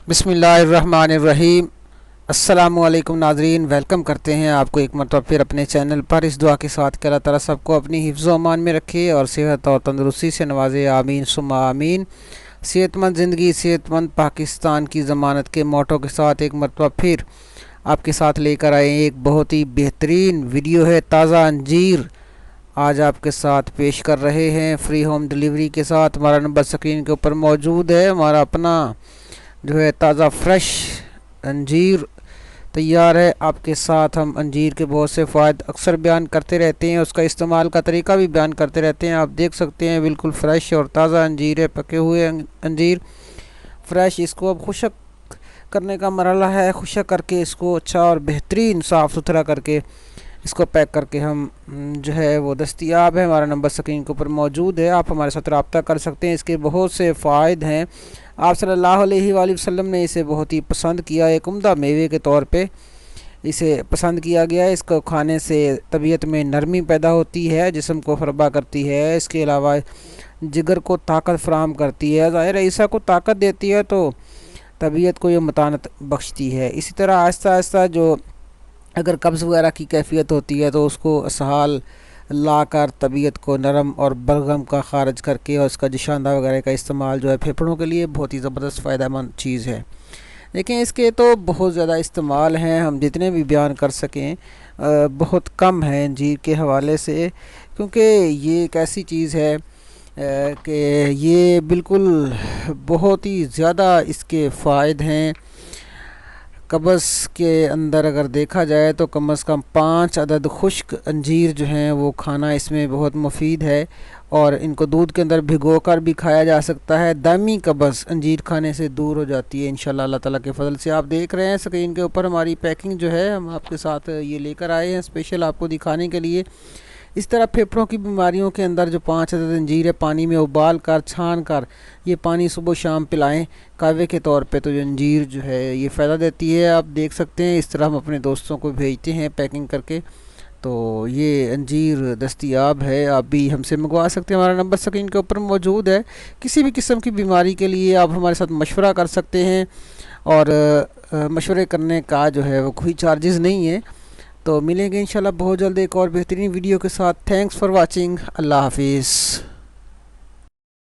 بسم اللہ الرحمن الرحیم۔ السلام علیکم ناظرین، ویلکم کرتے ہیں آپ کو ایک مرتبہ پھر اپنے چینل پر، اس دعا کے ساتھ کہ اللہ تعالیٰ سب کو اپنی حفظ و امان میں رکھے اور صحت اور تندرستی سے نوازے، آمین ثم آمین۔ صحت مند زندگی صحت مند پاکستان کی ضمانت کے موٹو کے ساتھ ایک مرتبہ پھر آپ کے ساتھ لے کر آئے ایک بہت ہی بہترین ویڈیو ہے تازہ انجیر آج آپ کے ساتھ پیش کر رہے ہیں فری ہوم ڈیلیوری کے ساتھ۔ ہمارا نمبر اسکرین کے اوپر موجود ہے، ہمارا اپنا جو ہے تازہ فریش انجیر تیار ہے آپ کے ساتھ۔ ہم انجیر کے بہت سے فوائد اکثر بیان کرتے رہتے ہیں، اس کا استعمال کا طریقہ بھی بیان کرتے رہتے ہیں۔ آپ دیکھ سکتے ہیں بالکل فریش اور تازہ انجیر ہے، پکے ہوئے انجیر فریش۔ اس کو اب خشک کرنے کا مرحلہ ہے، خشک کر کے اس کو اچھا اور بہترین صاف ستھرا کر کے اس کو پیک کر کے ہم جو ہے وہ دستیاب ہے۔ ہمارا نمبر اسکرین کے اوپر موجود ہے، آپ ہمارے ساتھ رابطہ کر سکتے ہیں۔ اس کے بہت سے فوائد ہیں، آپ صلی اللہ علیہ وآلہ وسلم نے اسے بہت ہی پسند کیا، ایک عمدہ میوے کے طور پہ اسے پسند کیا گیا ہے۔ اس کو کھانے سے طبیعت میں نرمی پیدا ہوتی ہے، جسم کو فربا کرتی ہے، اس کے علاوہ جگر کو طاقت فراہم کرتی ہے، ظاہر عیسیٰ کو طاقت دیتی ہے تو طبیعت کو یہ متانت بخشتی ہے۔ اسی طرح آہستہ آہستہ جو اگر قبض وغیرہ کی کیفیت ہوتی ہے تو اس کو اسہال لا کر طبیعت کو نرم اور بلغم کا خارج کر کے، اور اس کا جشاندہ وغیرہ کا استعمال جو ہے پھیپھڑوں کے لیے بہت ہی زبردست فائدہ مند چیز ہے۔ لیکن اس کے تو بہت زیادہ استعمال ہیں، ہم جتنے بھی بیان کر سکیں بہت کم ہیں انجیر کے حوالے سے، کیونکہ یہ ایک ایسی چیز ہے کہ یہ بالکل بہت ہی زیادہ اس کے فوائد ہیں۔ قبض کے اندر اگر دیکھا جائے تو کم از کم 5 عدد خشک انجیر جو ہیں وہ کھانا اس میں بہت مفید ہے، اور ان کو دودھ کے اندر بھگو کر بھی کھایا جا سکتا ہے۔ دائمی قبض انجیر کھانے سے دور ہو جاتی ہے انشاءاللہ اللہ تعالیٰ کے فضل سے۔ آپ دیکھ رہے ہیں اسکرین کے اوپر ہماری پیکنگ جو ہے، ہم آپ کے ساتھ یہ لے کر آئے ہیں اسپیشل آپ کو دکھانے کے لیے۔ اس طرح پھیپھڑوں کی بیماریوں کے اندر جو 5 عدد انجیر ہے، پانی میں ابال کر چھان کر یہ پانی صبح و شام پلائیں قہوے کے طور پہ، تو جو انجیر جو ہے یہ فائدہ دیتی ہے۔ آپ دیکھ سکتے ہیں اس طرح ہم اپنے دوستوں کو بھیجتے ہیں پیکنگ کر کے، تو یہ انجیر دستیاب ہے، آپ بھی ہم سے منگوا سکتے ہیں۔ ہمارا نمبر اسکرین کے اوپر موجود ہے، کسی بھی قسم کی بیماری کے لیے آپ ہمارے ساتھ مشورہ کر سکتے ہیں، اور مشورے کرنے کا جو ہے وہ کوئی چارجز نہیں ہے۔ تو ملیں گے انشاءاللہ بہت جلد ایک اور بہترین ویڈیو کے ساتھ۔ تھینکس فار واچنگ، اللہ حافظ۔